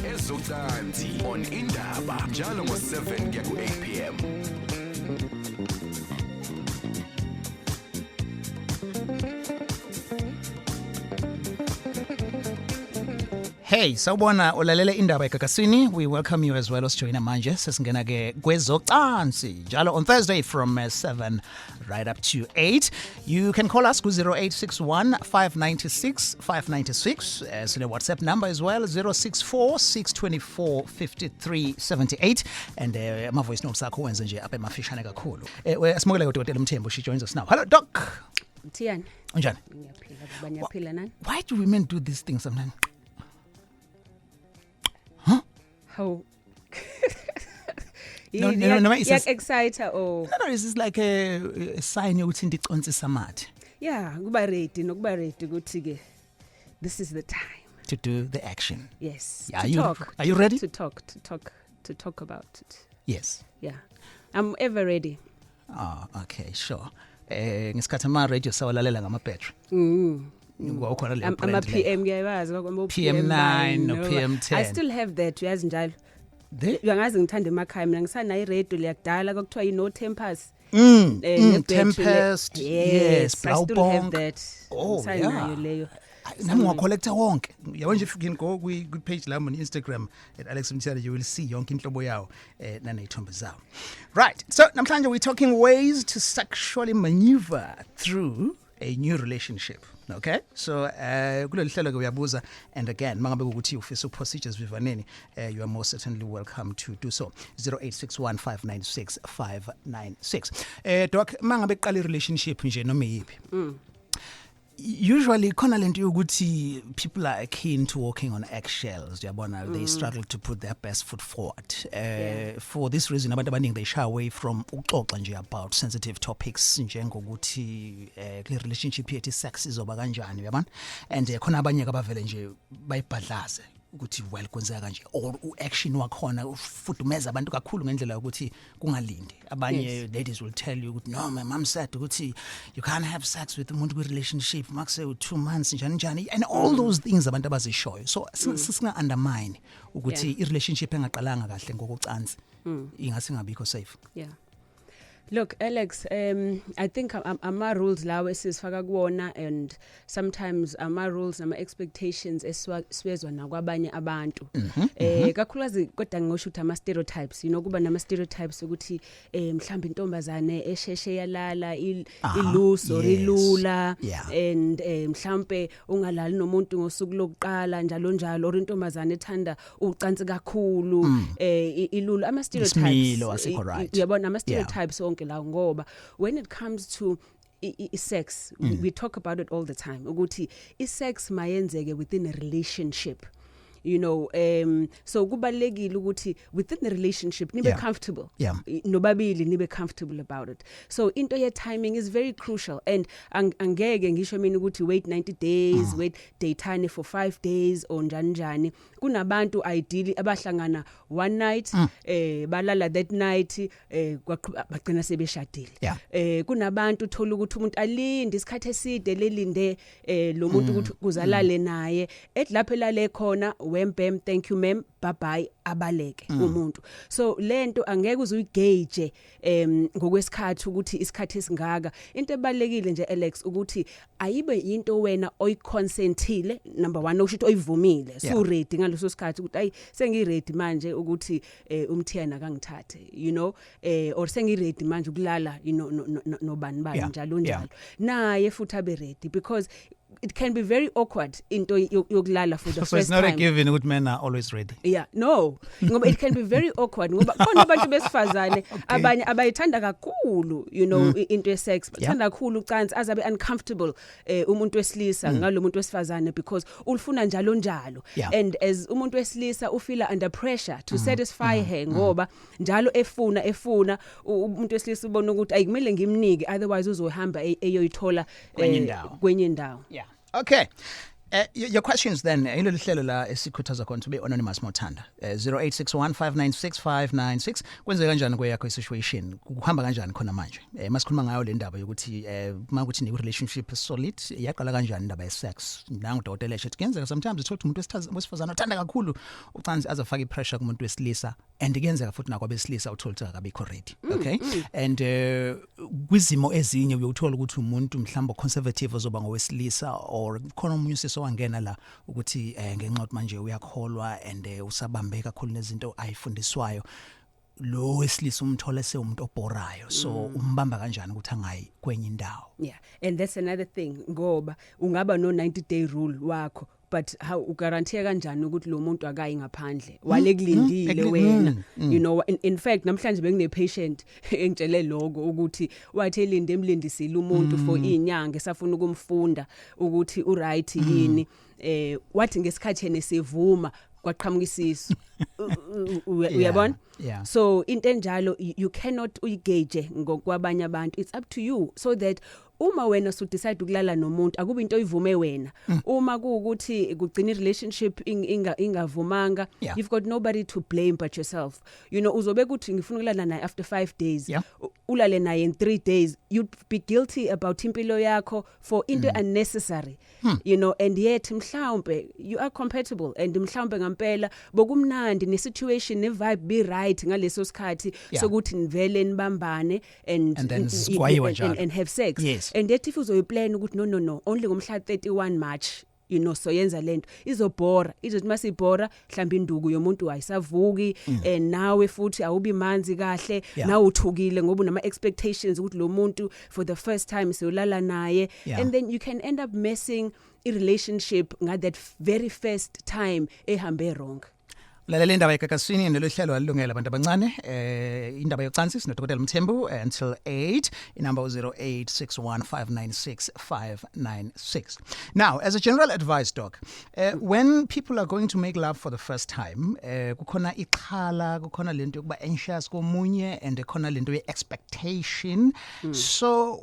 Ezocansi on Indaba njalo ngo7 kuya ku8 p.m. Hey, sawubona ulalele Indaba egagasini. We welcome you as well as join manje. Sesingena ke kwezocansi njalo on Thursday from 7 right up to 8. You can call us ku 0861 596 596. So the WhatsApp number as well 064 624 5378 and my voice notes akho wenze nje apha emafishane kakhulu. Asimukele uDokotela Mthembu, she joins us now. Hello doc. Mthiyane. Unjani? Ngiyaphila nani? Why do women do these things sometimes? How? No, it's excited or no, it's like a sign ukuthi ndiconsi samathe. Yeah, kuba ready ukuthi ke this is the time To do the action. yes Yeah, to are you ready? to talk about it. Yes. Yeah, I'm ever ready. Oh, okay, sure. Ngesikhathi radio sawalalela ngama battery. Ngokhona le I'm a PM ngiyabazi kwama PM9 no PM10. I still have that uyazi njalo. Uyangazi ngithanda emakhaya mina ngisanayo radio leyakudala kwakuthiwa no tempers. Tempest. Yes, I still have Blaubonk. that. Oh, Ngisanayo yeah. leyo. Nami ngwacollector wonke. Yabo nje if you can go ku page lami on Instagram at Mthiyane, you will see yonke inhlobo yawo nanezithombe zawo. Right. So namhlanje we're talking ways to sexually maneuver through a new relationship. Okay, so kulolu hlelo ke uyabuza, and again mangabe ukuthi ufisa procedures vivaneni, you are most certainly welcome to do so. 0861 596 596. Doc, mangabe qala relationship nje noma yipi, usually khona lento yokuthi people are keen to walking on eggshells. They struggle to put their best foot forward. For this reason abantu abaningi they shy away from ukuxoxa nje about sensitive topics njengokuthi kule relationship yethu sex izoba kanjani, uyabona, and khona abanye abavele nje bayibhadlaze ukuthi well kwenzeka kanje, or action wakhona ufudumeza abantu kakhulu ngendlela ukuthi kungalindi. Abanye ladies will tell you ukuthi no, my mom said ukuthi you can't have sex with umuntu kwi relationship makuse 2 months njani, and all those things abantu abazishoyo. So singa undermine ukuthi I relationship engaqalanga kahle ngokucansi ingase ngabikho safe. Yeah. Look, Alex, I think ama rules lawo esizifaka kuwona, and sometimes ama rules nama expectations eswezwa nakwabanye abantu. Kakhulukazi kodwa ngosho ukuthi ama stereotypes, kuba nama stereotypes ukuthi mhlawumbe intombazane esheshe yalala iluso or ilula, and mhlawumbe ungalali nomuntu ngosuku lokuqala njalo or intombazane ethanda ucansi kakhulu, ilula. Ama stereotypes yabona ama stereotypes lawo ngoba when it comes to sex, we talk about it all the time ukuthi sex mayenzeke within a relationship, so kubalekile ukuthi within the relationship nibe comfortable, nobabili nibe comfortable about it. So into ye timing is very crucial, and angeke ngisho mina ukuthi wait 90 days, wait daytime for 5 days or njani. Kunabantu ideally abahlangana one night, balala that night, bagcina sebeshadile. Kunabantu thola ukuthi umuntu alinde isikhathi eside lelinde lo muntu ukuthi kuzalale naye, lapho elale khona wempem thank you ma'am bye bye abaleke umuntu. So lento angeke uzuyigauge ngokwesikhathi ukuthi isikhathi esingaka. Into ebalekile nje Alex ukuthi ayibe into wena oyiconsentile, number 1 okusho ukuthi oyivumile, so ready ngaleso sikhathi ukuthi ayi sengiready manje ukuthi uMthiyane akangithathe, or sengiready manje ukulala nobani bani njalo naye futhi abe ready, because it can be very awkward into yokulala for the so first time. So it's not a given ukuthi men are always ready. Yeah, no. Ngoba it can be very awkward ngoba khona abantu besifazane abanye abayithanda kakhulu, into sex, bathanda kakhulu ucansi azabe uncomfortable umuntu wesilisa ngalo muntu wesifazane because ulufuna njalo. And as umuntu wesilisa ufila under pressure to satisfy her ngoba njalo efuna umuntu wesilisa ubona ukuthi ayikumele ngimnike otherwise uzohamba eyoyithola kwenye ndawo. Yeah. Okay. Your questions then, ilolu hlelo la esikhuthaza khona to be anonymous Mothanda. 0861596596 kwenze kanjani kweyakho situation? Kuhamba kanjani khona manje? Masikhuluma ngayo le ndaba yokuthi makuthi ni relationship solid yaqala kanjani indaba ye sex. Nangu dokotela ethi kuyenzeka sometimes uthola umuntu wesifazana uthanda kakhulu ucansi azafaka ipressure kumuntu wesilisa and kuyenzeka futhi nakho abesilisa uthola ukuthi akabikho ready. Okay? And kwizimo ezinye uyothola ukuthi umuntu mhlawumbe conservative ozoba ngowesilisa or khona umuntu wangena la ukuthi ngenxa ukuthi manje uyakholwa and usabambe kakhulu nezinto ayifundiswayo lo wesilisa umthole sewumuntu obhorayo so umbamba kanjani ukuthi angayi kwenye indawo. Yeah, and that's another thing ngoba ungaba no 90-day rule wakho but how uguarantee kanjani ukuthi lo muntu akayi ngaphandle wale kulindile wena you know in fact namhlanje bekune patient engitshele lokho ukuthi wathi elinde emlindisile umuntu for inyanga esafuna ukumfunda ukuthi u right yini wathi ngesikhathi yena sevuma kwaqhamuka isisu uyabona so into enjalo you cannot uyigauge ngokwabanye abantu it's up to you so that uma wena so decide ukulala nomuntu akuba into oyivume wena uma kuukuthi kugcina relationship ingavumanga you've got nobody to blame but yourself you know uzobe kuthi ngifuna ukulala naye after 5 days ulale naye in 3 days you'd be guilty about impilo yakho for into unnecessary you know and yet mhlawumbe you are compatible and mhlawumbe ngampela bokumnandi ne situation ne vibe be right ngaleso sikhathi sokuthi nivele nibambane and have sex and yet if uzoyiplan ukuthi no only ngomhla 31 March you know so yenza lento izobhora izothi masibhora mhlawumbe induku yomuntu ayisavuki and nawe futhi awubi manzi kahle nawe uthukile ngoba unama expectations ukuthi lo muntu for the first time siyolala naye and then you can end up messing a relationship at that very first time ehambe wrong. Lalela indaba yekakasini nelohlelo alilungela abantu abancane indaba yocansi sinodokotela Mthembu until 8 inumber 0861596596. Now as a general advice doc when people are going to make love for the first time kukhona ikhala kukhona lento yokuba anxious komunye and kukhona lento ye expectation so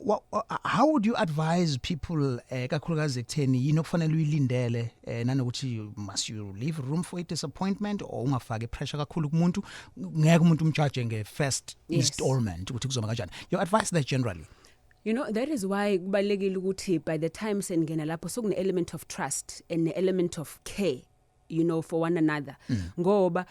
how would you advise people kakhulukazi ekutheni yini okufanele uyilindele nanokuthi must you leave room for disappointment or ungafake pressure kakhulu kumuntu ngeke umuntu umjudge nge-first installment ukuthi kuzoba kanjani your advice there generally? You know that is why kubalekile ukuthi by the time sengena lapho sokune element of trust and an element of care you know for one another ngoba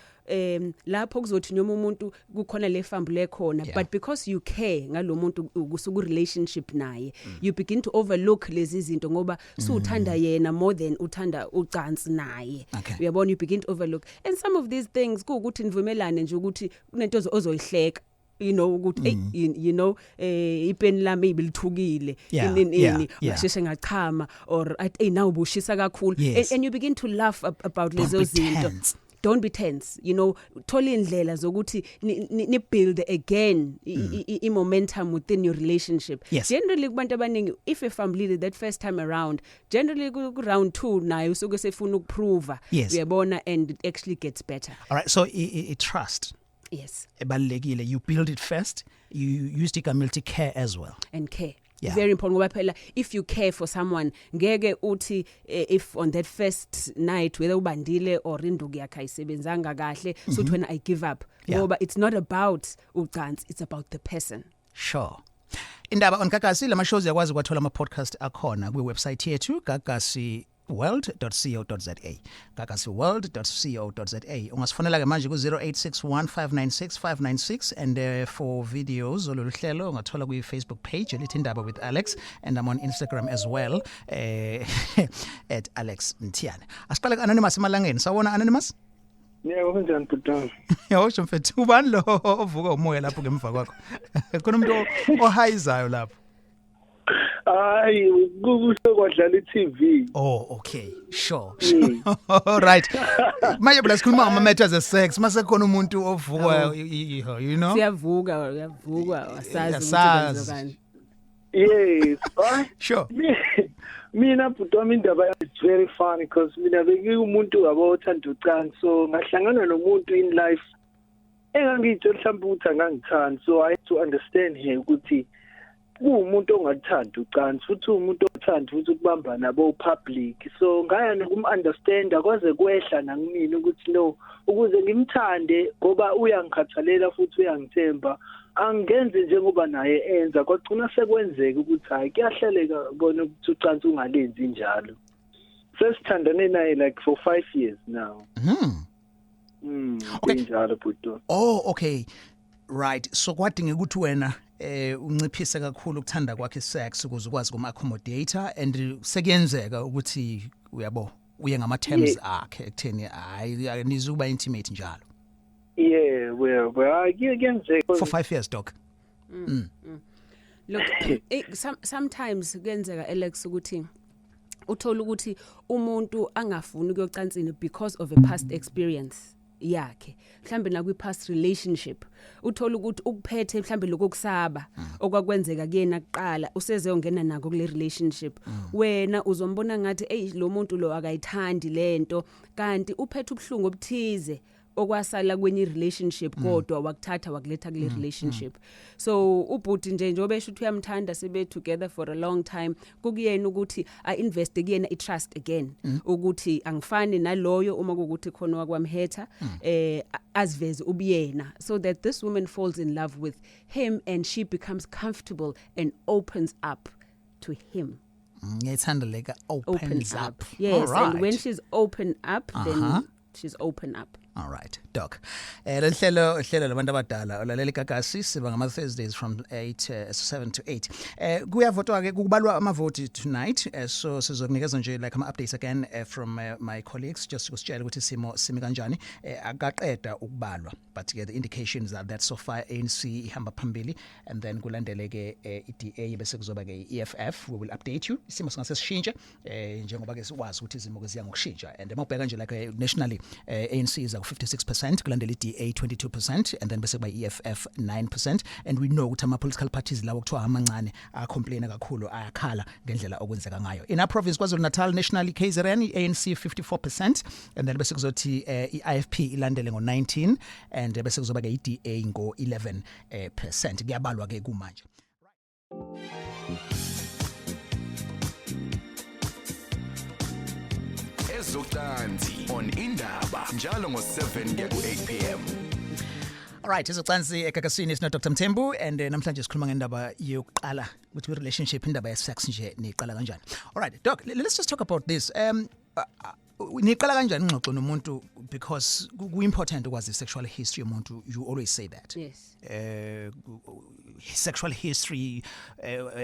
lapho kuzothi noma umuntu kukhona le fambule khona but because you care ngalomuntu kusuku relationship naye you begin to overlook lezi zinto ngoba suthanda yena more than uthanda ucansi naye uyabona you begin to overlook and some of these things kuukuthi nivumelane nje ukuthi kunento ozoyihleka you know ukuthi you know ipeni lami ibilithukile ini ngasheshe ngachama or now ubushisa kakhulu and you begin to laugh about lezo zinto. Don't be tense, you know, thola indlela zokuthi ni build again I momentum within your relationship. Generally kubantu abaningi if a family that first time around generally ku round 2 nayo usuke sefuna ukuprove uyabona and it actually gets better. All right, so trust ebalekile you build it first, you use the community care as well and care very important ngoba phela if you care for someone ngeke uthi if on that first night whether ubandile or induku yakhe ayisebenzanga kahle so when I give up ngoba it's not about ucansi it's about the person. Sure. Indaba on Gagasi lama shows yakwazi kwathola ama podcast akhona kwi website yethu gagasiworld.co.za gagasiworld.co.za ungasifonela ke manje ku 0861596596 and for videos ololu hlelo ungathola ku Facebook page elithi Indaba with Alex and I'm on Instagram as well at Alex Mthiyane. Asiqale anonymous emalangeni sawona anonymous. Yebo kanjani butana? Yawusho mfethu ubani lo ovuka umoya lapho ngemva kwakho? Khona umuntu ohayizayo lapho. Hayi kukusho kwadlala iTV. Oh okay sure. All right. Manje bla sikhuluma ngama matters of sex mase khona umuntu ovuka you know? Siyavuka wasazi ukuthi kanjani. Yes. Sure. Mina butana indaba it's very funny because mina bengiumuntu abathanda ucansi so ngahlangana nomuntu in life engangitshela mhlawumbe ukuthi angangithandi so I had to understand her ukuthi kuumuntu ongathanda ucansi futhi umuntu othanda futhi ukubamba nabo public so ngaya nokum-understanda kwaze kwehla nangimina ukuthi no ukuze ngimthande ngoba uyangikhathalela futhi uyangithemba angenze njengoba naye enza kwagcina sekwenzeka ukuthi hayi kuyahleleka bona ukuthi ucansi ungalenzi njalo sesithandane naye like for 5 years now Okay. njalo bhuti. Oh, okay. Right. So kwadinga ukuthi wena unciphise kakhulu ukuthanda kwakhe sex ukuze ukwazi kuma-accommodator and sekuyenzeka ukuthi uyabo uye ngama-terms akhe ekutheni hayi nizuba intimate njalo. Yeah, well, kuyenzeka For 5 years, Doc. Look, sometimes kuyenzeka Alex ukuthi uthola ukuthi umuntu angafuni ukuyocansini because of a past experience yakhe mhlambe na kwi past relationship uthola ukuthi ukuphethe mhlambe lokusaba okwakwenzeka kuyena kuqala useze ongena nako kule relationship wena uzombona ngathi lo muntu lo akayithandi lento kanti uphethe ubhlungu obuthize okwasala kwenye relationship kodwa wakuthatha wakuletha kule relationship so ubhuti njengoba esho ukuthi uyamthanda sebe together for a long time kukuyena ukuthi invest kuyena I trust again ukuthi angifani naloyo uma ukuthi khona wakwamhetha asiveze ubuyena so that this woman falls in love with him and she becomes comfortable and opens up to him. Ngiyithanda like opens up. Yes, right. And when she's open up then she's open up. All right, Doc. Lehlelo labantu abadala olalela igagasi siba ngama Thursdays from 7 to 8. Kuyavotwa ke kubalwa amavoti tonight. So sizokunikeza nje like ama updates again from my colleagues just kusitshela ukuthi simi kanjani. Akaqeda ukubalwa but the indications are that so far ANC ihamba phambili and then kulandele ke iDA bese kuzoba ke EFF. We will update you. Isimo singase sishintshe njengoba ke sikwazi ukuthi izimo ke ziya ngokushintsha and mawubheka nje like nationally ANC is 56%, kulandela iDA 22%, and then bese by EFF 9%, and we know ukuthi ama-political parties lawo kuthiwa amancane ayacomplaina kakhulu ayakhala ngendlela okwenzeka ngayo. In our province KwaZulu-Natal nationally KZN ANC 54%, and then bese kuzothi iIFP ilandele ngo-19 and bese kuzoba ke iDA ngo-11%. Kuyabalwa ke kumanje. Ezocansi on Indaba njalo ngo7 kuya ku8 p.m. All right, izocansi ekakasini is no Dr. Mthembu and namhlanje sikhuluma ngendaba yokuqala ukuthi relationship indaba ye sex nje niqala kanjani. All right, Doc, let's just talk about this. Niqala kanjani ingxoxo nomuntu because ku-important ukwazi sexual history yomuntu, you always say that. Yes. Sexual history,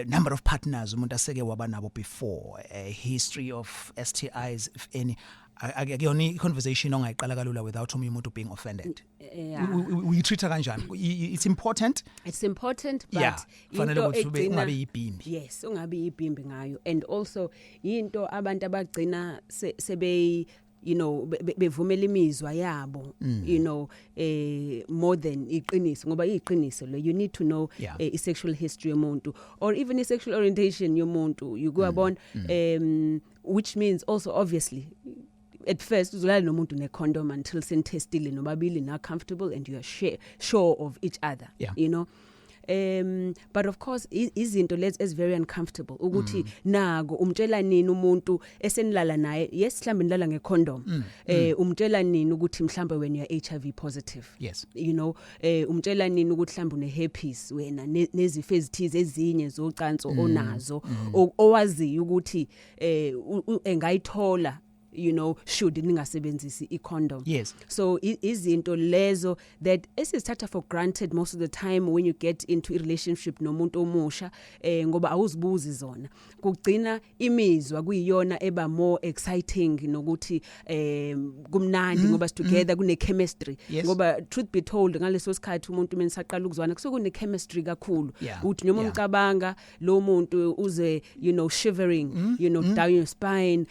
number of partners umuntu aseke waba nabo before, history of STIs if any. Akuyona conversation ongayiqala kalula without umuntu being offended. We treat her kanjani. It's important. It's important, but yeah, fanele ukuthi ungabe yibhimbi. Yes, ungabe yibhimbi ngayo. And also into abantu abagcina sebe bevumela imizwa yabo, more than iqiniso ngoba iqiniso lo you need to know sexual history yomuntu or even sexual orientation yomuntu you go upon which means also obviously at first uzolala nomuntu ne-condom until senitestile nobabili na comfortable and you are sure of each other, but of course izinto lezi very uncomfortable ukuthi nako umtshela nini umuntu esenilala naye yes mhlambe nilala ngecondom umtshela nini ukuthi mhlambe when you are HIV positive, yes, umtshela nini ukuthi mhlambe une herpes wena nezifo ezithize ezinye zocansi onazo owazi ukuthi engayithola should ningasebenzisi i-condom. Yes. So izinto lezo that esizithatha for granted most of the time when you get into a relationship nomuntu omusha ngoba awuzibuzi zona kugcina imizwa kuyiyona eba more exciting nokuthi kumnandi ngoba together kune chemistry ngoba truth be told ngaleso sikhathi umuntu menisaqala ukuzwana kusukune chemistry kakhulu uthi noma umcabanga lo muntu uze shivering down your spine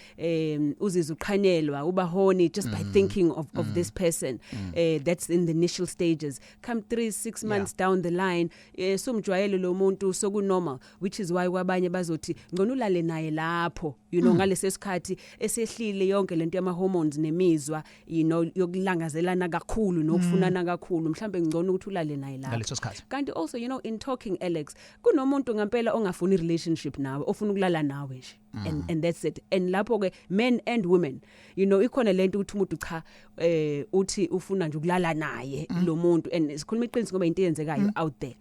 uzizwa uqhanyelwa uba horny just by thinking of this person. That's in the initial stages. Come 3-6 months down the line sumjwayele lo muntu soku normal, which is why kwabanye bazothi ngona ulale naye lapho, you know, ngalesi sikhathi esehlile yonke lento yama hormones nemizwa, you know, yokulangazelana kakhulu nokufunana kakhulu, mhlambe ngcono ukuthi ulale naye lapho. Kanti also, you know, in talking, Alex, kunomuntu ngampela ongafuni relationship nawe, ofuna ukulala nawe nje. And that's it. And lapho ke men and women, you know, ikhona lento ukuthi umuntu cha uthi ufuna nje ukulala naye lo muntu, and sikhuluma iqiniso ngoba into yenzekayo out there.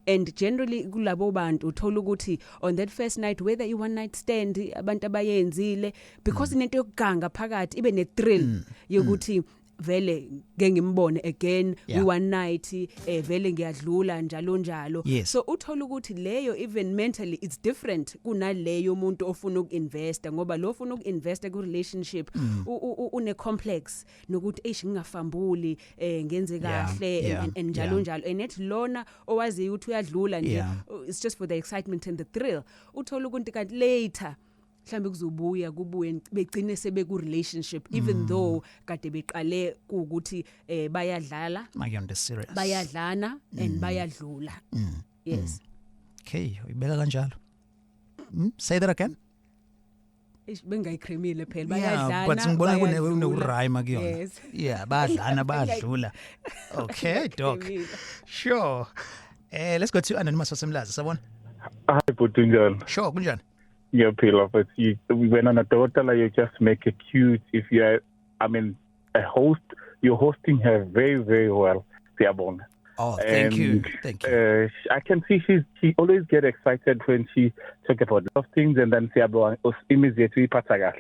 And generally kulabo bantu uthola ukuthi on that first night, whether you one night stand abantu abayenzile, because into yokuganga phakathi ibe ne thrill yokuthi vele ngimbone again, we one night vele ngiyadlula njalo. Yes. So uthola ukuthi leyo even mentally it's different kunaleyo umuntu ofuna ukinvesta, ngoba lo ofuna ukinvesta ku relationship une complex nokuthi ngingafambuli ngenze kahle and njalo. And it lona owazi ukuthi uyadlula nje, it's just for the excitement and the thrill. Uthola ukuthi kanti later mhlambe kuzobuya kubuye begcine sebe ku relationship, even though kade beqale ukuthi bayadlala, bayadlana and bayadlula. Yes. Okay, uyibeka kanjalo. Say that again. Bengayikremile phela bayadlana. But ngibona kune rhyme kuyona. Yeah, bayadlana bayadlula. Okay, doc. Sure. Let's go to Anonymous wasemlazi, sabona. Hi, Putunjani. Sure, kunjani? Yeah, Pila, but when on a daughter, you just make it cute. If you're, a host, you're hosting her very, very well. Oh, thank you. I can see she always get excited when she talk about those things, and then immediately patagal.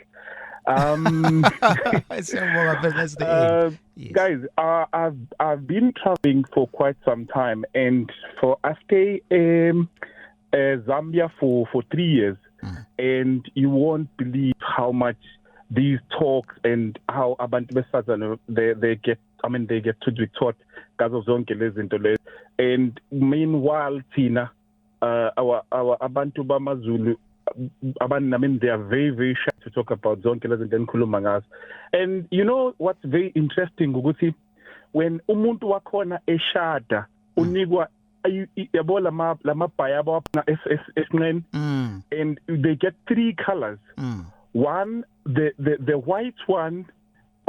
Guys, I've been traveling for quite some time, and I stay Zambia for 3 years. And you won't believe how much these talks and how abantu besifazane they get to be taught because of zonke lezi zinto lezi. And meanwhile thina our abantu bamaZulu they are very, very shy to talk about zonke lezi zinto enkhuluma ngazo. And you know what's very interesting ukuthi when umuntu wakhona eshada unikwa yabo lama bhaya esinqeni, and they get 3 colors. One, the white one.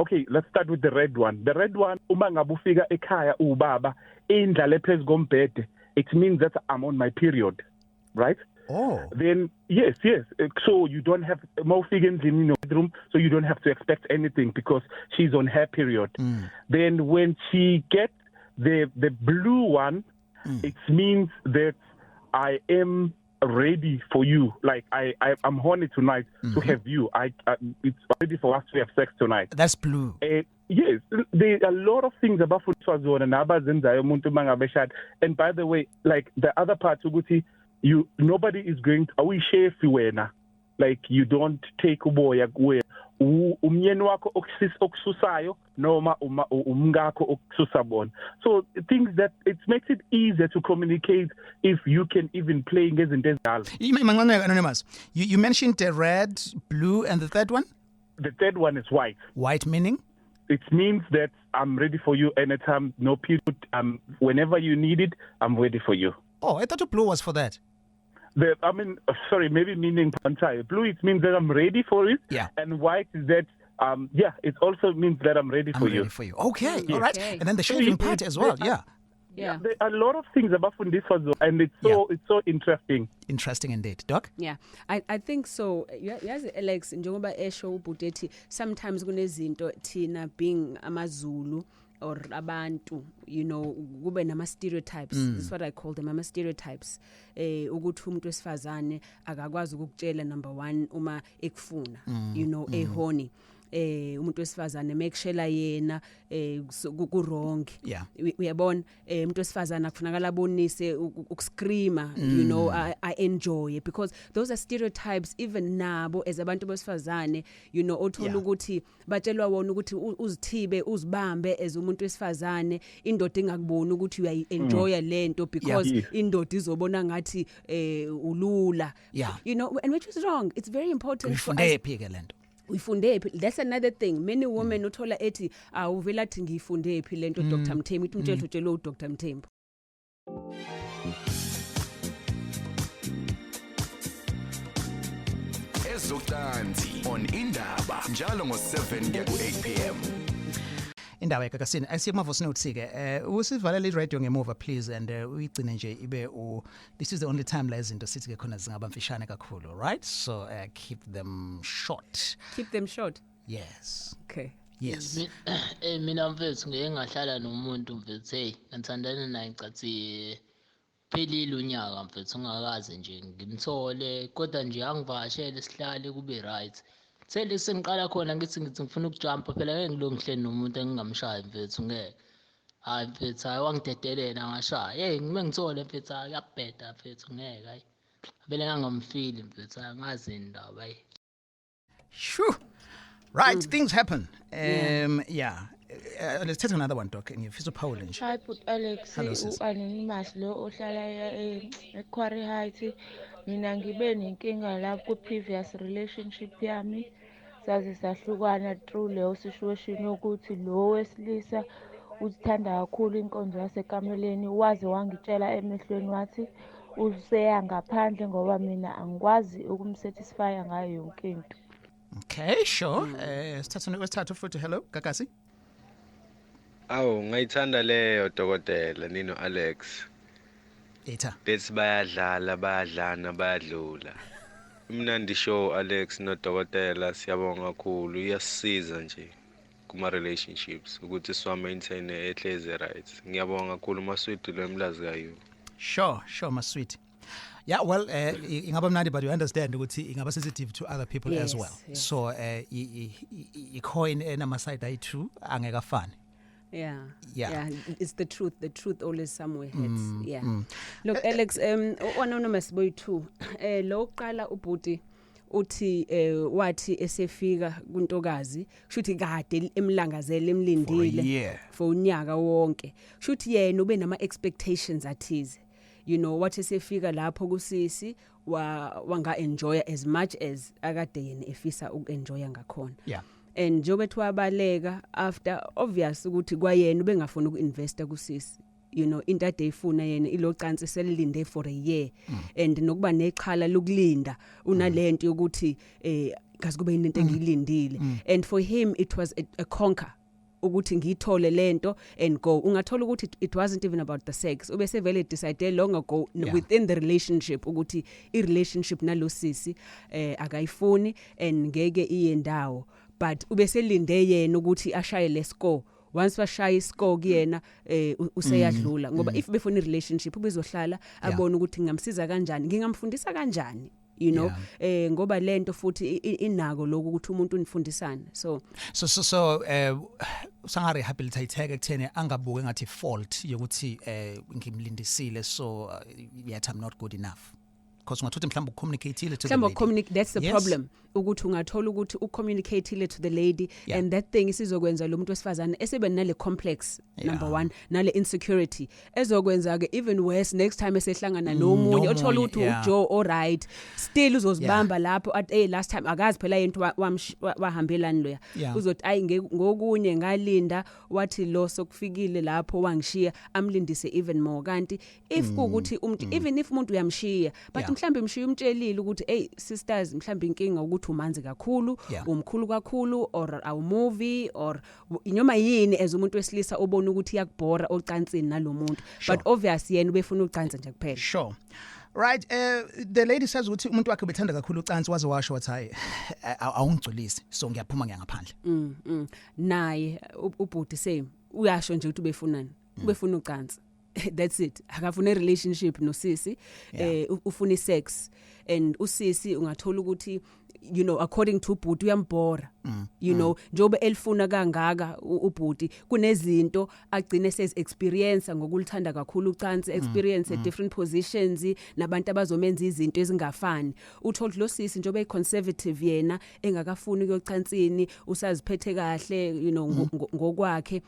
Okay, let's start with the red one. The red one, uma ngabe ufika ekhaya ubaba indlala phezu kombhede, it means that I'm on my period, right? Oh. Then yes. So you don't have in your bedroom, so you don't have to expect anything because she's on her period. Then when she gets the blue one, it means that I am ready for you. Like I'm horny tonight to have you. It's ready for us to have sex tonight. That's blue. Yes, there are a lot of things about Futswazona and Abazenza Muntu Mangabeshad. And by the way, like the other part, Uguti, nobody is going to we like you don't take uboya kuwe umyeni wakho okususayo noma umngakho okususabona. So things that it makes it easier to communicate if you can even play ngezinto ezidala. Anonymous, you mentioned the red, blue, and the third one? The third one is white. White meaning? It means that I'm ready for you anytime, no period. Whenever you need it, I'm ready for you. Oh, I thought blue was for that. Maybe meaning pantai. Blue, it means that I'm ready for it. Yeah. And white is that, it also means that I'm ready for you. Ready for you. Okay, all right. And then the shaving part as well, yeah. There are a lot of things about this one, and it's so interesting. Interesting indeed. Doc? Yeah, I think so. Yes, Alex, njengoba esho ubhutethi, sometimes kunezinto thina being amaZulu or abantu, you know, kube nama stereotypes. That's what I call them, ama stereotypes. Ukuthi umuntu wesifazane akakwazi ukukutshela number 1 uma ekufuna, you know, ehorny. Umuntu wesifazane mekushela yena ku wrong. Uyabona, umuntu wesifazane akufunakala bonise ukuscreama, you know, I enjoy it, because those are stereotypes even nabo as abantu besifazane, you know, othola ukuthi batshelwa wona ukuthi uzithibe uzibambe as umuntu wesifazane, indoda ingakuboni ukuthi uyayenjoya lento because indoda izobona ngathi ulula, you know, and which is wrong. It's very important for us. uyifunde phi. That's another thing. Many women uthola ethi awuvela athi ngiyifunde phi lento Dr Mthembu ithi umtshela Dr Mthembu. Ezocansi on Indaba njalo ngo7 kuya ku8 pm. Indaba yakakasini asiyemavosini uthike usivalele iradio ngemuva please and uyigcine nje ibe this is the only time la izinto sithi ke khona zingaba mfishane kakhulu, right? So keep them short. Keep them short. Yes. Okay. Yes. Mina mfethu ngeke ngahlala nomuntu mfethu hey ngithandana naye cathi phelile unyaka mfethu ungakaze nje ngimthole kodwa nje angivashele sihlale kube right. Sele sengiqala khona ngithi ngifuna ukujumpa phela ngeke ngilongihleni nomuntu engingamshaya mfethu ngeke. Hayi mfethu wangidedelela ngashaya. Hey ngimengithole mfethu yakubheda mfethu ngeke hayi. Vele ngangamfili mfethu angazi indaba hayi. Shoo. Right, things happen. Yeah. Let's take another one, Doc. Ngifisa uPaul nje. Hi, but Alex, u-Anonymous lo ohlala eQuarry Heights. Mina ngibe nenkinga lapho ku-previous relationship yami. Saze sahlukana through leyo situation yokuthi lo wesilisa uthanda kakhulu inkonzo yasekameleni. Waze wangitshela emehlweni wathi useya ngaphandle ngoba mina angikwazi ukumsatisfy ngayo yonke into. Okay, sure. Sithathu futhi hello, Kakasi. Awu ngayithanda leyo dokotela nino Alex. Eta. Bethi bayadlula. Imnandi show Alex no dokotela siyabonga kakhulu iyasiza nje kuma relationships ukuthi siwa maintain ehleze right. Ngiyabonga kakhulu maswidi lo emlazi kayo. Sure maswidi. Yeah, well, ingaba mnandi but you understand ukuthi ingaba sensitive to other people as well. Yes. So coin enama side ayi2 angekafani. Yeah, Yeah. it's the truth always somewhere hits. Look, Alex, Anonymous boy too. Lo qala ubhuti uthi wathi esefika kuntokazi shuthi kade emlangazela emlindile for unyaka wonke. Shuthi yena ube nama expectations athize. You know what esefika lapho kusisi wanga enjoy as much as akade yena efisa ukuenjoya ngakhona. Yeah. And njobe thiwabaleka after obvious ukuthi kwayena ubengafuna ukuinvesta kusisi. You know into ade ifuna yena ilocansi selilinde for a year and nokuba nexhala lokulinda unalento yokuthi kazi kube into engiyilindile and for him it was a conquer ukuthi ngithole lento and go. Ungathola ukuthi it wasn't even about the sex. Ubese vele decide long ago within the relationship ukuthi I relationship nalo sisi akayifuni and ngeke iyendawo. But ubese linde yena ukuthi ashaye le score. Once washaya iscore kuyena useyadlula ngoba if befuna relationship ubezohlala abone ukuthi ngamsiza kanjani ngingamfundisa kanjani. You know ngoba lento futhi inako lokho ukuthi umuntu unifundisana so sanga rehabilitate ekuthene angabuke ngathi fault yokuthi ngimlindisile so yet I'm not good enough because ungathola mhlawumbe ucommunicate to the lady. That's the problem ukuthi ungathola ukuthi ucommunicate to the lady and that thing isizokwenza lo muntu wesifazane esebe nale complex number 1 nale insecurity ezokwenza ke even worse next time esehlangana nomunye othola ukuthi uJoe alright still uzozibamba lapho at last time akazi phela into wahambelani loya uzothi ayi ngokunye ngalinda wathi lo sokufikile lapho wangishiya amlindise even more kanti if ukuthi umuntu even if umuntu uyamshiya but mhlambe imshiya umtshelile ukuthi hey sisters mhlambe inkinga ukuthi umanzi kakhulu umkhulu kakhulu or awu movie or inyoma yini as umuntu wesilisa obona ukuthi yakubhora ocansini nalomuntu but obvious yena ubefuna ucansa nje kuphela. Sure. Right, the lady says ukuthi umuntu wakhe ubethanda kakhulu ucansi waze washo wathi hayi awungigculisi so ngiyaphuma ngiyangaphandle. Naye ubhuti same uyasho nje ukuthi ubefunani ubefuna ucansi. That's it. Akafuna relationship no sisi ufuna sex and usisi ungathola ukuthi you know according to ubhuti uyambhora you know njobe elifuna kangaka ubhuti kunezinto agcine ses experience ngokulithanda kakhulu ucansi experience different positions nabantu abazomenza izinto ezingafani uthola lo sisi njobe econservative yena engakafuni ukuyocansini usaziphethe kahle you know ngokwakhe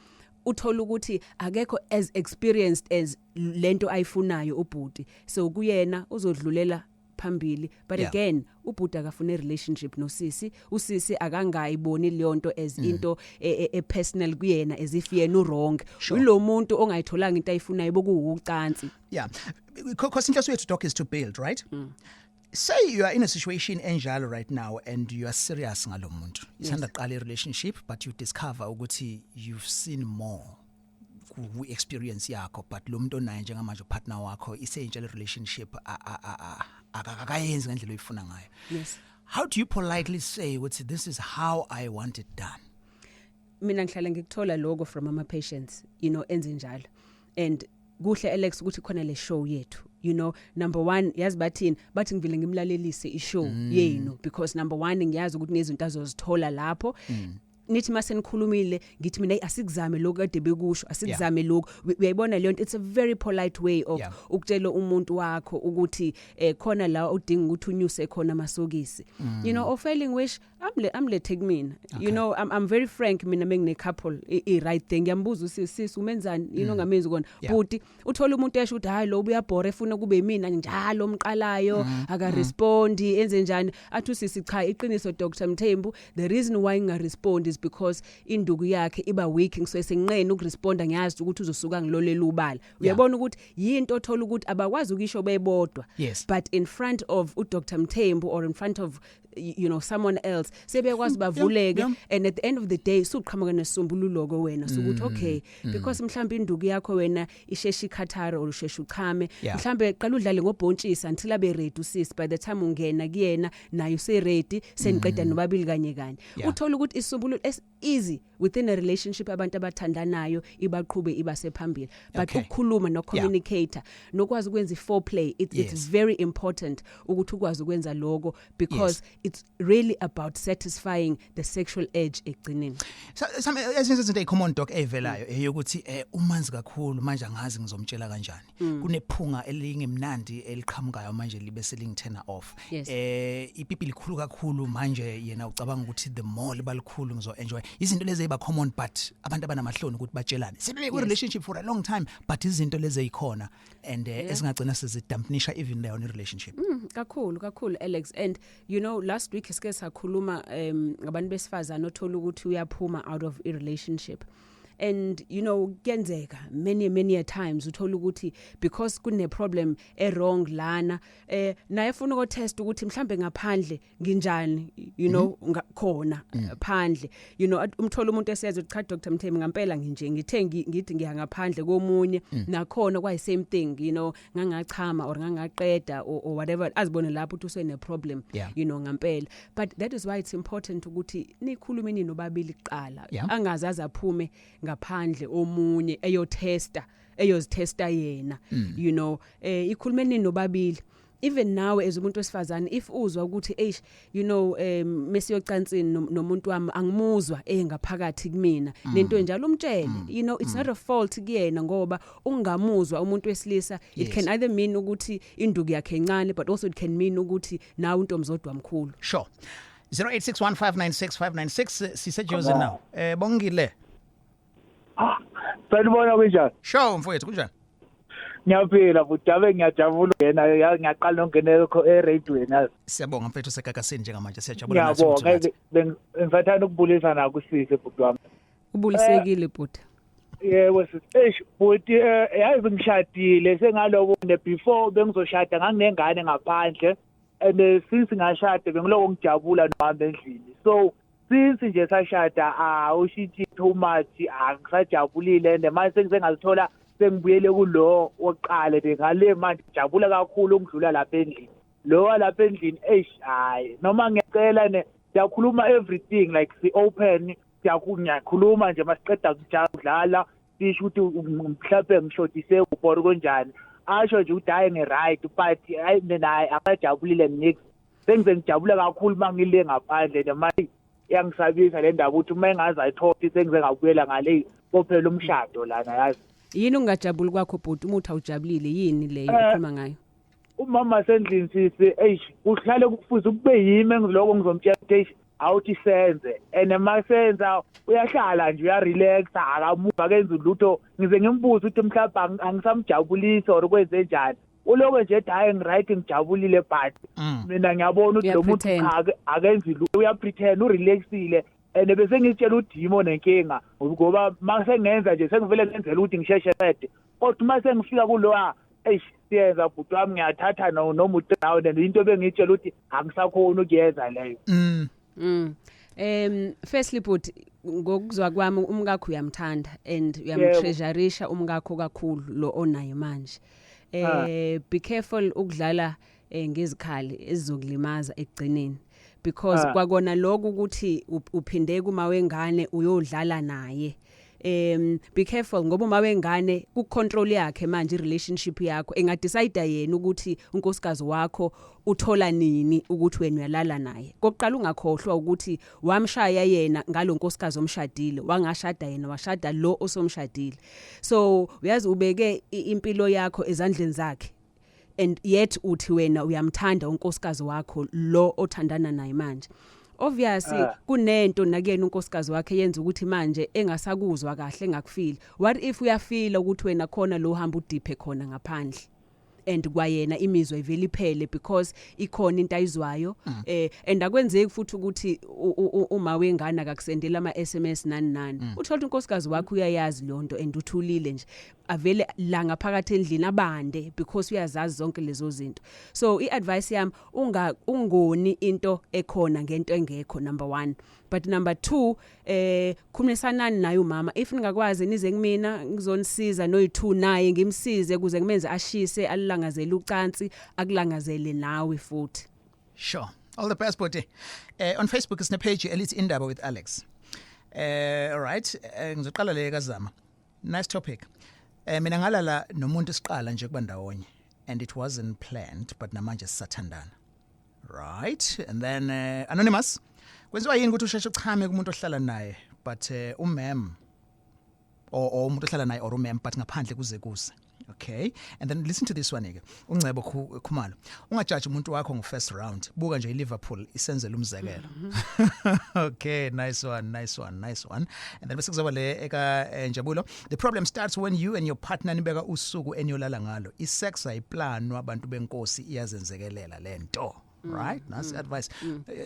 uthola ukuthi akekho as experienced as lento ayifunayo ubhuti so kuyena uzodlulela phambili but Yeah. again ubhuti akafuna relationship nosisi usisi akangayiboni leyonto as into e personal kuyena as if yena wrong Sure. lo muntu ongayitholanga into ayifunayo bokuwucansi. Yeah, because inhloso yethu talk is to build, right? Say you are in a situation enjalo right now and you are serious ngalo muntu. Isanda qala a relationship but you discover ukuthi you've seen more ku experience yakho but lo muntu onaye njengamanje partner wakho isenjalo relationship akayenzi ngendlela oyifuna ngayo. Yes. How do you politely say ukuthi this is how I want it done? Mina ngihlala ngikuthola logo from ama patients enze njalo and kuhle Alex ukuthi khona le show yethu number 1 yazi bathi ngivile ngimlalelise I show yenu because number 1 ngiyazi ukuthi nezinto azozithola lapho nithi mase nikhulumile ngithi mina asikuzame lokho kade bekusho asikuzame lokho uyayibona leyo it's a very polite way of ukutshela umuntu wakho ukuthi khona la udinga ukuthi unyuse khona amasokisi or failing wish amlethe kumina I'm very frank mina mengine couple I right thing ngiyambuza usisi umenzani ngamenzi kona buti uthola umuntu esho ukuthi hayi lo uyabhore efuna kube mina njalo omqalayo aka respond enze njani athi usisi cha iqiniso Dr Mthembu the reason why nginga respond is because induku yakhe iba weak so esenqene ukuresponda ngiyazi ukuthi uzosuka ngilolela ubala uyabona ukuthi yinto othola ukuthi abakwazi ukisho bebodwa but in front of uDr Mthembu or in front of someone else sebekwazi bavuleke and at the end of the day suqhamuka nesombululo ko wena sokuthi okay because mhlawumbe induku yakho wena isheshe ikhathara or usheshe uchame mhlawumbe qala udlale ngobhontshisa until abe ready usisi by the time ungena kuyena nayo use ready seniqeda nobabili kanye uthola ukuthi isombululo as easy within a relationship abantu abathandanayo ibaqhube ibasephambili but ukukhuluma no communicator nokwazi ukwenza iforeplay it's very important ukuthi ukwazi ukwenza lokho because it's really about satisfying the sexual urge egcineni. Some as a common talk evelayo eyokuthi umanzi kakhulu manje angazi ngizomtshela kanjani kunephunga elingemnandi eliqhamukayo manje libe selingithena off ipipi likhulu kakhulu manje yena ucabanga ukuthi the more libalikhulu ngizo enjoy izinto lezi eba common but abantu abanamahloni ukuthi batshelane sibe ku relationship for a long time but izinto lezi ezikhona and esingagcina sizidampenisha even leyo relationship kakhulu Alex and last week sike sakhuluma ngabantu besifazana othola ukuthi uyaphuma out of a relationship and kuyenzeka many a times uthola ukuthi because kune problem wrong lana naye ufuna uku test ukuthi mhlambe ngaphandle nginjani khona phandle umthola umuntu eseze uthi cha Dr Mthembu ngampela ngithi ngiya ngaphandle komunye nakhona kwayi same thing ngangachama or ngangaqeda or whatever azibone lapho uthi usene problem ngampela but that is why it's important ukuthi nikhulumeni nobabili kuqala angazazi aphume ngaphandle omunye eyozitesta yena ikhulumeni nobabili even now as umuntu wesifazane if uzwa ukuthi mesiyocansini nomuntu wami angimuzwa ngaphakathi kumina lento njalo umtshele it's not a fault kuyena ngoba ungamuzwa umuntu wesilisa it can either mean ukuthi induku yakhe encane but also it can mean ukuthi nawe untomzodwa mkhulu. Sure. 0861596596 sisejoze now bongile sanibona kunjani sure mfowethu kunjani ngiyaphila futhi ngiyajabula ngena ngiyaqala nongena eradioweni yazi siyabonga mfethu segagasini njengamanje siyajabula nathi ngifathana ukubulisa nako usise futhi wami ubulisekile bhuti yebo sithi futhi yazi ngishadile sengalobo before bengizoshada nganginengane ngaphandle and since ngashada bengiloko ngijabula nami endlini so since nje sashada ushithi too much angisajabulile and manje sengizithola sengibuyele kulo oqale ngale manje jabula kakhulu ukudlula lapha endlini lo lapha endlini hayi noma ngicela siyakhuluma everything like si open siyakhuluma nje masiqeda ukudlala sisho ukuthi mhlawumbe ngishodise ubhori konjani asho nje ukuthi hayi ngi-right but hayi naye akajabulile nix sengize ngijabule kakhulu mangile ngaphandle nemali yangisabisa le ndaba ukuthi uma engazi ayithothi sengize ngabuyela ngale kophela umshado lana yazi yini ungajabuli kwakho bhuti umuthi awujabulile yini leyo ukhuluma ngayo umama sendlini sisi uhlale kufuze kube yimi engiloko ngizomtshela ukuthi awuthi senze and masenza uyahlala nje uyarelaxa akamuva kenza ulutho ngize ngimbuza ukuthi mhlawumbe angisamjabulisa or kwenze njani uloko nje hayi ngiright ngijabulile but mina ngiyabona ukuthi lo muntu akenzi lutho uyapretend urelaxile and bese ngitshela udimo nenkinga ngoba mase ngenza nje sengivele ngenzela ukuthi ngisheshe qede kodwa mase ngifika kulowa siyenza bhuti wami ngiyathatha noma udown and into bengitshela ukuthi angisakhona ukuyenza leyo. Firstly but ngokuzwa kwami umkakho uyamthanda and uyamtreasureisha umkakho kakhulu lo onayo manje. Be careful ukudlala ngezikhali ezizokulimaza ekugcineni because kwakona lokho ukuthi uphinde kuma wengane uyodlala naye. Be careful ngoba uma wengane ku control yakhe manje relationship yakho engadecide yena ukuthi unkosikazi wakho uthola nini ukuthi wena uyalala naye. Kokuqala ungakhohlwa ukuthi wamshaya yena ngalonkosikazi omshadile wangashada yena washada lo osomshadile. So uyazi ubeke impilo yakho ezandleni zakhe and yet uthi wena uyamthanda unkosikazi wakho lo othandana naye manje. Obviously kunento nakuyena unkosikazi wakhe yenza ukuthi manje engasakuzwa kahle engakufeel. What if uyafeel ukuthi wena khona lo hamba udiphe khona ngaphandle and kwayena imizwa iveli iphele because ikhona into ayizwayo and akwenzeki futhi ukuthi uma wengane akakusendela ama SMS nani uthola unkosikazi wakhe uyayazi lonto and uthulile nje avele la ngaphakathi endlini abande because uyazazi zonke lezo zinto. So iadvice yami ungoni into ekhona ngento engekho number 1. But number 2 khulumisanani naye umama if ningakwazi nize kumina ngizonisiza noyi2 naye ngimsize kuze kumenze ashise alilangazele ucansi akulangazele nawe futhi. Sure. All the best buddy. On Facebook is page elithi Indaba with Alex. All right. Ngizoqala le kazama. Nice topic. Mina ngalala nomuntu siqala nje kuba ndawonye and it wasn't planned but namanje sisathandana. Right. And then anonymous kwenziwa yini ukuthi usheshe uchame kumuntu ohlala naye but umem or umuntu ohlala naye or umem but ngaphandle kuze kuse. Okay, and then listen to this one again. Nomcebo Khumalo. Ungajudge umuntu wakho ngo-first round. Buka nje iLiverpool isenzela umzekelo. Okay, nice one. And then bese kuzoba le eka Njabulo. The problem starts when you and your partner nibeka usuku eniyolala ngalo. Isex ayiplanwa abantu benkosi iyazenzekelela lento. Right, that's advice.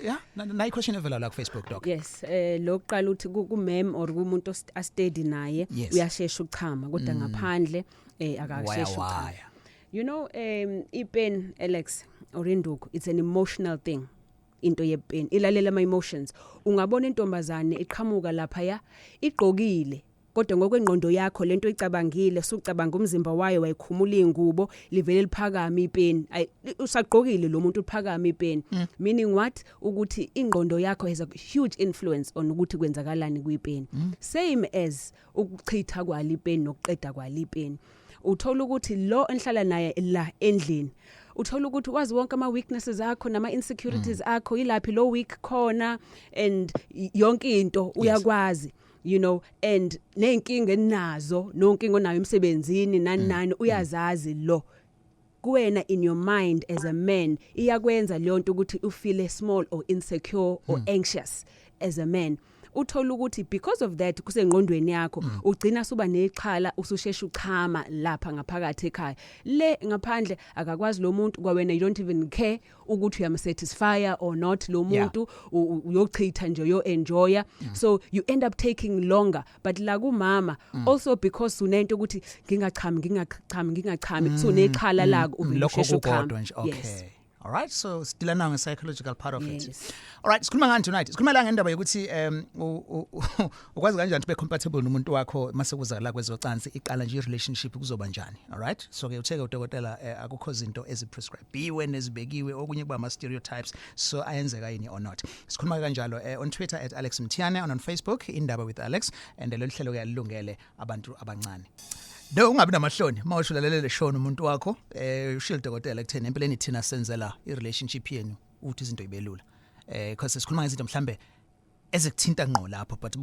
Yeah, nayi question evela la ku Facebook doc. Yes, lokuqala uthi kumem or kumuntu astedi naye uyashesha uchama kodwa ngaphandle akashesha uchama. You know ipen Alex or induku it's an emotional thing. Into yepen ilalela ama emotions. Ungabona intombazane iqhamuka lapha ya igqokile kodwa ngokwengqondo yakho lento icabangile sucabanga umzimba wayo wayikhumula ingubo livele liphakama ipeni usagqokile lo muntu uphakama ipeni meaning what ukuthi ingqondo yakho has a huge influence on ukuthi kwenzakalani kuipeni same as ukuchitha kwalipeni nokuqeda kwalipeni uthola ukuthi lo enhlala naye la endlini uthola ukuthi wazi wonke ama weaknesses akho nama insecurities akho ilaphi lo weak khona and yonke into uyakwazi. You know and nenkinga enazo nonkinga onayo emsebenzini nani uyazazi lo kuwena in your mind as a man iyakwenza leyo nto ukuthi u feel small or insecure or anxious as a man uthola ukuthi because of that kusengqondweni yakho ugcina suba nexhala usushesha uchama lapha ngaphakathi ekhaya le ngaphandle akakwazi lo muntu kwawena you don't even care ukuthi uyamsatisfy or not lo muntu uyochitha nje yo enjoya so you end up taking longer but la kumama also because unento ukuthi ngingachami so nexhala lako ushesha uchama. Okay. All right, so still now a psychological part of it. All right, sikhuluma ngani tonight? Sikhuluma la ngendaba yokuthi ukwazi kanjani ube compatible nomuntu wakho mase kuza la kwezocansi iqala nje relationship kuzoba njani. All right? So ke utheke udokotela akukho izinto eziprescribe nezibekiwe okunye kuba ama stereotypes so ayenzeka yini or not. Sikhuluma kanjalo on Twitter @Alex Mthiyane on Facebook Indaba with Alex and lelo hlelo kuyalungele abantu abancane. Do ungabi namahloni mawushulalele show umuntu wakho ushilo dokotela ekutheni empeleni thina senzela irelationship yenu uthi izinto ibelula because sikhuluma ngezinto mhlambe ezekuthinta ngqo lapho but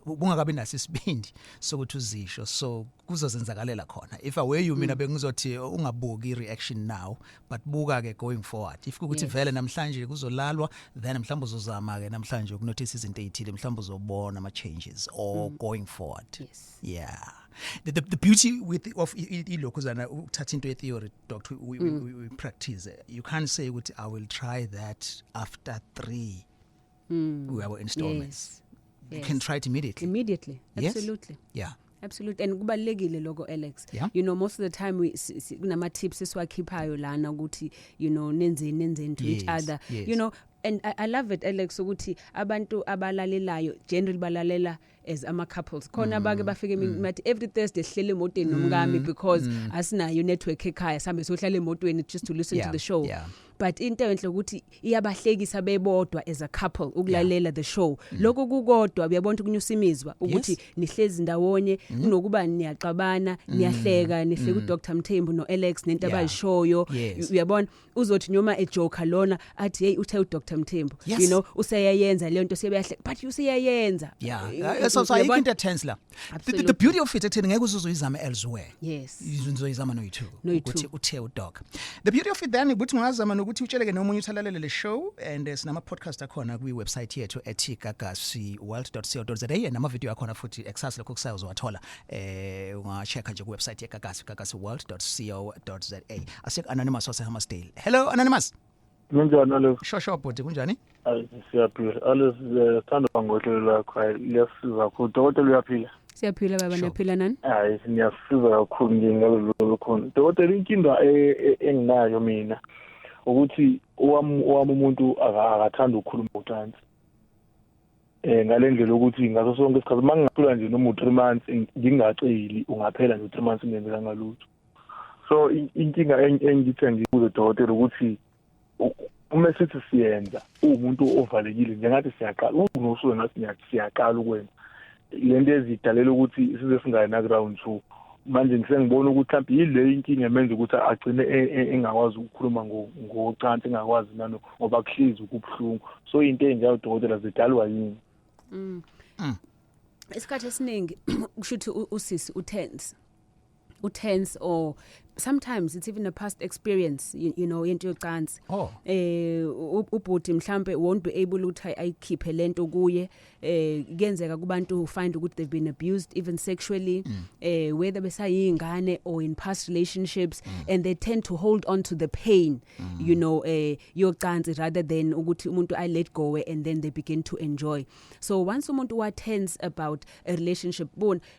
bungakabi naso isibindi sokuthi uzisho so kuzozenzakalela khona if away you mina bengizothi ungabuki ireaction now but buka ke going forward if ukuthi vele namhlanje kuzolalwa then mhlawumbe uzozama ke namhlanje ukunotice izinto ezithile mhlawumbe uzobona ama changes or going forward. Yes. Yeah. The beauty of ilokuzana ukuthatha into theory, doctor, we practice. You can't say I will try that after 3 our installments. You can try it immediately. Absolutely. Yes? Yeah. Absolutely. And kubalekile logo Alex. Yeah. You know, most of the time we kunama tips esiwakhiphayo lana ukuthi nenzeni to each other. Yes. You know, and I love it Alex ukuthi abantu abalalelayo generally balalela as ama couples. Khona bake bafike mathi every Thursday sihlele emotweni nomngami because asinayo network ekhaya sambe sohlala emotweni just to listen to the show. Yeah. But into enhle ukuthi iyabahlekisa bebodwa as a couple ukulalela the show. Lokho kukodwa uyabona ukunyusa imizwa ukuthi nihlezi ndawonye kunokuba niyaxabana, niyahleka, nihleka uDr Mthembu no Alex nento abayishoyo. Uyabona uzothi noma ejoker lona athi hey uthe uDr Mthembu. You know useyayenza le nto sebeyahleka but useyayenza. Yeah. So ayikho into tense la. The beauty of it ekutheni ngeke uzoyizama elsewhere. Yes. Uzoyizama noyithu ukuthi uthe uDoc. The beauty of it then ukuthi ungazama ukuthi utsheleke nomunye uthalalele le show and sinama podcast akhona kwi website yethu @gagasiworld.co.za and nama video akhona futhi exas lokho kusayo uzowathola ungachecka nje ku website gagasiworld.co.za. Asek anonymous wase Hammersdale. Hello anonymous. Kunjani Alex? Sho bhuti kunjani? Siyaphila. Alex sithanda bangohlelo lakho liyasiza kakhulu. Dokotela uyaphila? Siyaphila baba niyaphila nani? Hayi siyasiza kakhulu ngingalo khona. Dokotela inkinga enginayo mina ukuthi wami umuntu akathanda ukukhuluma ucansi. Ngalendlela ukuthi ngaso sonke isikhathi mangingaphula nje noma 3 months ngingaceli ungaphela nje 3 months ngenzeka ngalutho. So inkinga engithe ngikuze dokotela ukuthi uma sithi siyenza umuntu ovalekile njengathi siyaqala unosuke ngathi siyaqala ukwenza lento ezidalela ukuthi size singayi na ground 2 manje ngisengibona ukuthi mhlawumbe yile inkinga emenza ukuthi agcine engakwazi ukukhuluma ngocansi engakwazi nano ngoba kuhlizi kubhlungu so into enjalo dokotela zidalwa yini isikhathi esiningi kushuthi usisi utense or sometimes it's even a past experience you know into yocansi ubhuti mhlambe won't be able ukuthi ayikhiphe lento kuye kuyenzeka kubantu who find ukuthi they've been abused even sexually whether besayingane or in past relationships and they tend to hold on to the pain you know yocansi rather than ukuthi umuntu I let go and then they begin to enjoy. So once umuntu wa tense about a relationship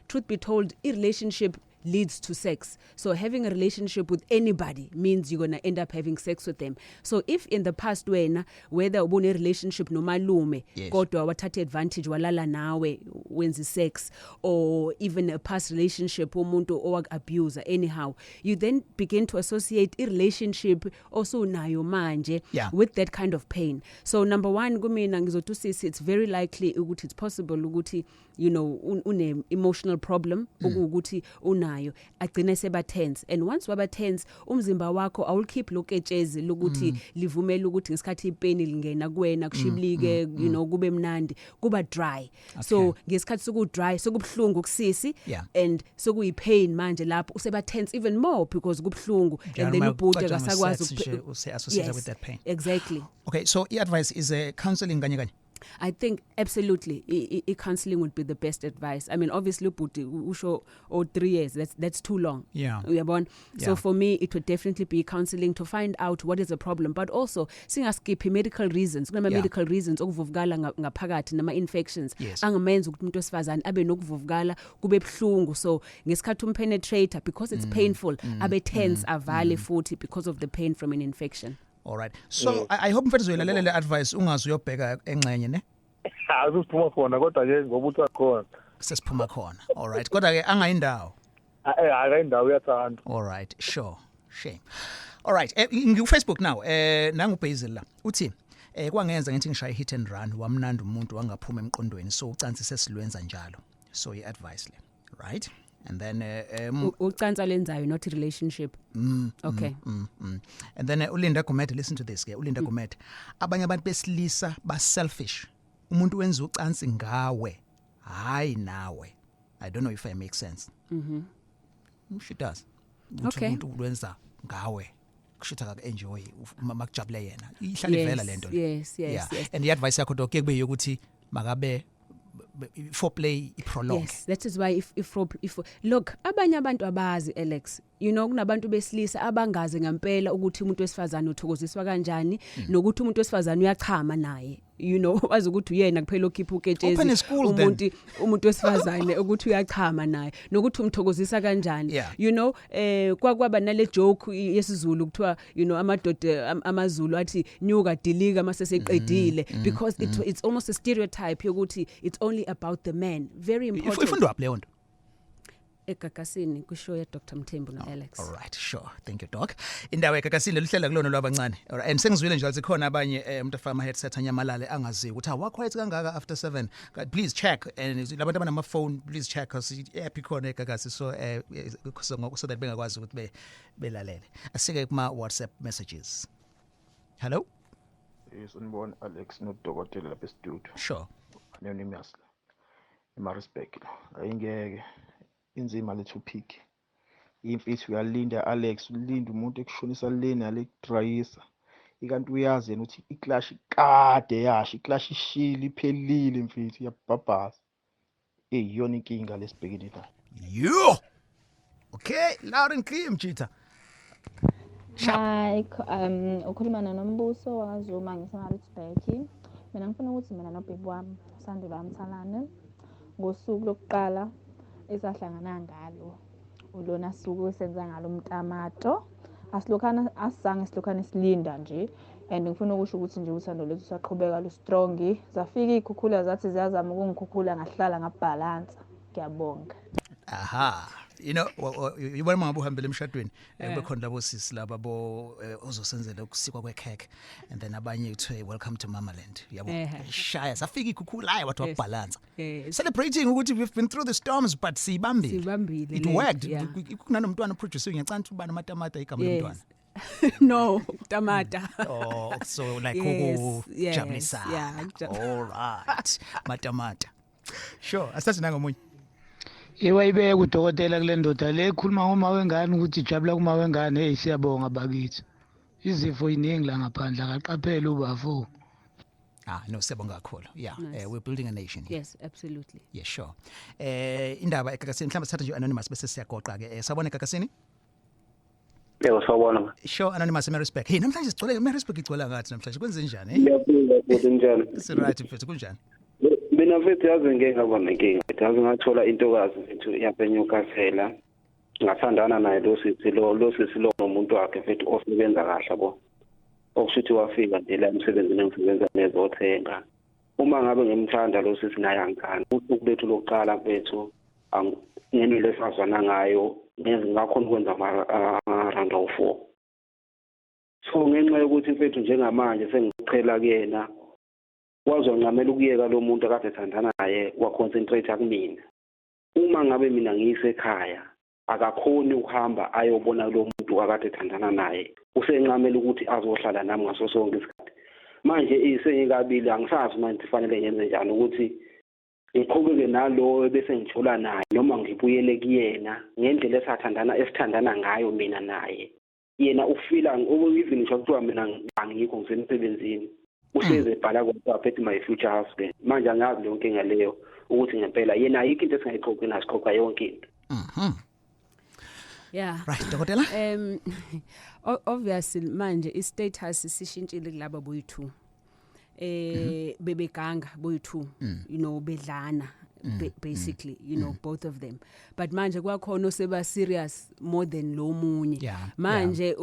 truth be told a relationship leads to sex. So having a relationship with anybody means you're going to end up having sex with them. So if in the past whether ubone relationship nomalume kodwa wathatha advantage walala nawe wenza sex or even a past relationship umuntu owak abuser anyhow you then begin to associate a relationship also nayo manje with that kind of pain. So number 1 kumina ngizothusisi it's very likely ukuthi it's possible ukuthi you know une emotional problem ukuthi unayo agcina seba tense and once waba tense umzimba wakho awul keep loketshezi lokuthi livumela ukuthi ngesikhathi ipain lingena kuwena kushiblike you know kube mnandi kuba dry. So ngesikhathi soku dry sokubhlungu kusisi and sokuyipain manje lapho useba tense even more because kubhlungu and then ubhuti akasakwazi associated with that pain. Exactly. Okay, so advice is counseling kanye I think absolutely counseling would be the best advice. I mean obviously Puti usho 3 years that's too long. So for me it would definitely be counseling to find out what is the problem but also singaskiphi medical reasons medical reasons okuvuvukala ngaphakathi nama infections angamenza ukuthi umuntu wesifazane abe nokuvuvukala kube ebhlungu so ngesikhathi umpenetrator because it's painful abe tense avale futhi because of the pain from an infection. All right. So I hope mfethu uzoyilalela le advice ungazi uyobheka engxenye ne. Asiphuma khona kodwa ke ngoba uthi akhona. Sesiphuma khona. All right. Kodwa ke angayindawo. Akayindawo uyathanda. All right. Sure. Shame. All right. Ngiku Facebook now. Nangu Basil la. Uthi kwangenza ngithi ngishaya hit and run wamnandi umuntu wangaphuma emqondweni so ucansi sesilwenza njalo. So I advice le. Right? And then ucansa lenzayo not a relationship. Okay. And then uLinda Gumede, listen to this ke uLinda Gumede abanye abantu besilisa ba selfish umuntu wenza ucansi ngawe hayi nawe. I don't know if I make sense. She does. Okay. Umuntu wenza ngawe kushitha ka enjoy makujabule yena ihlala ivela lento. Yes. And the advice yakho dokeke kube yokuthi makabe foreplay prolong. Yes, that is why if look, abanye abantu abazi Alex, you know kunabantu besilisa abangazi ngempela ukuthi umuntu wesifazane uthokoziswa kanjani nokuthi umuntu wesifazane uyachama naye. You know wazi ukuthi uyena kuphela okhipha uketshezi umuntu wesifazane ukuthi uyachama naye nokuthi umthokozisa kanjani. You know kwakwaba nale joke yesiZulu kuthiwa you know amadoda amaZulu athi nyuka dilika mase seqedile because it's almost a stereotype yokuthi it's only about the man. Very important. Ifundwa apha leyo nto. Ekakasini kushow ya Dr Mthembu no Alex. All right, sure. Thank you doc. Indawo ekakasini luhlela kulona lwabancane. All right. And sengizwile nje sikhona abanye umuntu afama headset anyamalale angazi ukuthi awa quiet kangaka after 7. Please check and labantu abanama phone please check cause app ikhona ekakasi so so that bengakwazi ukuthi belalele. Asike kuma WhatsApp messages. Hello? Yes, unibona Alex no dokotela lapha studio. Sure. Anonymous. Respect. Ayingeke inzima lethu pick. Imfisi uyalinda Alex ulinda umuntu ekushonisa leni alekudrayisa. Ikanti uyazi yena ukuthi iclash kade yasho iclash ishili iphelile imfisi yabhabhaza. Iyona inkinga lesibhekile la. Yo. Okay, loud and clear Mchita. Hi, ukhuluma noMbuso wakazuma ngiseMaritzburg. Mina ngifuna ukuthi mina nobhebi wami Sandile Mthalane ngosuku lokuqala esahlangana ngalo ulona suku esenza ngalo umtamato asizange silokhana silinda nje and ngifuna ukusho ukuthi nje uthando lethu saqhubeka lu strong zafika ikhukhula zathi ziyazama ukungikhukhula ngahlala ngabalance ngiyabonga. Aha. You know, yibona mangabe uhambele emshadweni bekhona labo sisi laba bo ozosenzela ukusikwa kwekheke and then abanye uthe welcome to Mamaland yabo shaya safika ikhukhula hayi wathi wabalance celebrating ukuthi we've been through the storms but sibambile it worked kunanomntwana producer ngiyacanta ubana amatamata igama lomntwana. No, tamata. Oh, so like jabulisa. Yeah. All right. Matamata. Sure, asathi nangomunye. Iwayibeka udokotela kule ndoda le khuluma ngoma wengane ukuthi ijabula kuma wengane hey siyabonga bakithi. Izifo iningi la ngaphandle akaqaphela ubafo. No siyabonga kakhulu. Yeah, nice. We're building a nation here. Yes, absolutely. Yeah, sure. Indaba ekakasini mhlawumbe sithatha nje anonymous bese siyagoqa ke. Sabona ekakasini? Yebo sawubona. Sure anonymous respect. Hey namhlanje sigcwele respect igcwala ngathi namhlanje kwenze njani? Ngiyabonga futhi njani? It's right mfethu kunjani? Mina mfethu yazi ngeke ngaba nenkinga. Yazi ngathola intokazi mfethu yapha eNewcastle. Ngathandana naye lo sisi lo umuntu wakhe mfethu osebenza kahle yabo. Okushuthi wafika nje la emsebenzini engisebenza nezothenga. Uma ngabe ngimthanda lo sisi naye angithanda. Usuku lethu lokuqala mfethu ngene lesazwana ngayo ngizakhona ukwenza round of 4. So ngenxa yokuthi mfethu njengamanje sengiqhela kuyena wazonqamela ukuyeka lo muntu akade ethandana naye waconcentrate akumina. Uma ngabe mina ngiyisekhaya akakhoni ukuhamba ayobona lo muntu akade ethandana naye. Usenqamela ukuthi azohlala nami ngaso sonke isikhathi. Manje isengikabili angisazi manje kufanele ngenze njani ukuthi ngiqhubeke nalo bese ngithola naye noma ngibuyele kuyena ngendlela esithandana ngayo mina naye. Yena ufila even ngisho kuthiwa mina angikho ngisemsebenzini. Uhleze ebhala kwaPhethe my future husband. Manje angazi le nkinga leyo ukuthi ngempela yena ayikho into esingayiqoqi nasiqoqa yonke into. Yeah. Right, dokotela? Obviously manje istatus sishintshile kulabo boyi2. Bebeganga boyi2, you know, bedlana. Basically, you know, both of them. But manje kwakhona oseba serious more than lo munye. Manje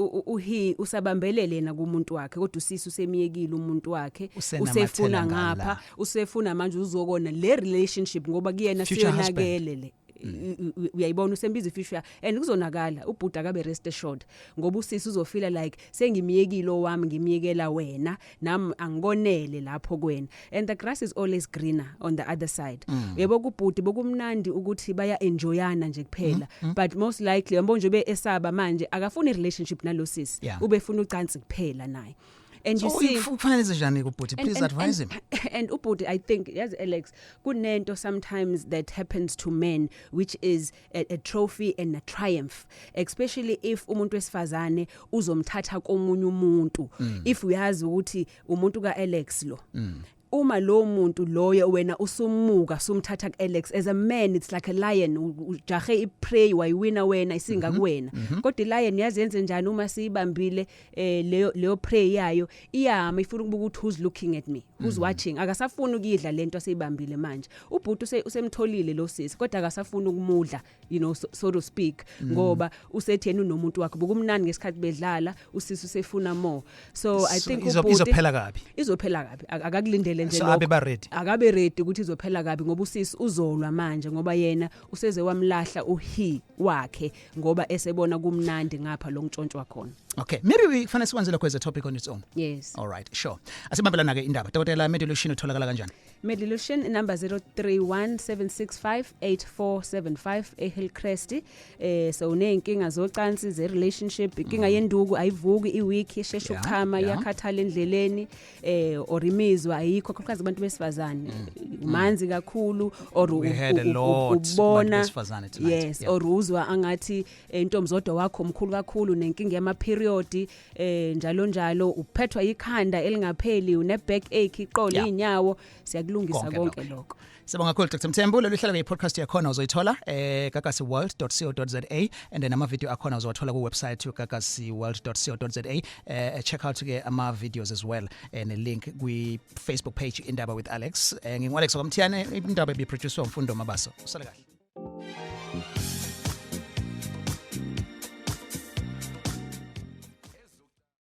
usabambelele na kumuntu wakhe kodwa usisi usemiyekile umuntu wakhe usefuna ngapha usefuna manje uzokona le relationship ngoba kuyena siyonakele uyayibona usembiza ifisha and kuzonakala ubhuda akabe rest assured ngoba usisi uzofila like sengimiyekile owami ngimiyekela wena nami angikonele lapho kwena and the grass is always greener on the other side. Yebo kubhuti bokumnandi ukuthi baya enjoyana nje kuphela but most likely yabona nje beesaba manje akafuni relationship nalo sisi ubefuna ucansi kuphela naye. And so you see kufanele njani kubhuti please advise him. And ubhuti I think yes Alex kunento sometimes that happens to men which is a trophy and a triumph especially if umuntu wesifazane uzomthatha komunye umuntu if uyazi ukuthi umuntu ka Alex lo uma lo muntu loyo wena usumuka sumthatha kuAlex as a man, it's like a lion, ujahe iprey wayiwina wena isinga kuwena. Kodwa ilion yazenze njani uma siyibambile leyo prey yayo iyama ifuna ukubuka ukuthi who's looking at me, who's watching. Akasafuna ukuyidla lento aseyibambile manje. Ubhuti usemtholile lo sisi kodwa akasafuna ukumudla, you know, so to speak, ngoba usethena unomuntu wakhe bokumnandi ngesikhathi bedlala, usisi usefuna more. So I think izophela kabi. Izophela kabi. Akakulindele nje lokho. Akabe ready ukuthi izophela kabi ngoba usisi uzolwa manje ngoba yena useze wamlahla uhi wakhe ngoba esebona kumnandi ngapha lo ntshontshwa khona. Okay, maybe we fanele sikwenzele kweze topic on its own. Yes. All right, sure. Asibambelana ke indaba. Dr. Medilution utholakala kanjani? Medilution number 0317658475 eHillcrest. So uneyinkinga zocansi ze relationship, inkinga yenduku ayivuki iweek isheshe ukukhama yakhathala endleleni or imizwa ayikho kakhulukazi abantu besifazane. Manzi kakhulu or ubona. Yes, or uzwa angathi intombi zodwa wakho omkhulu kakhulu nenkinga yama period njalo uphethwa ikhanda elingapheli une back ache iqolo inyawo siyakulungisa konke lokho. Sibonga kakhulu Dr. Mthembu. Lelihlala ke podcast yakhona uzoyithola gagasiworld.co.za and then ama video akhona uzowathola ku website gagasiworld.co.za. Check out ke ama videos as well and a link kwi Facebook page Indaba with Alex. Ngingwa Alex Mthiyane, indaba be produced umfundo mabaso. Usale kahle.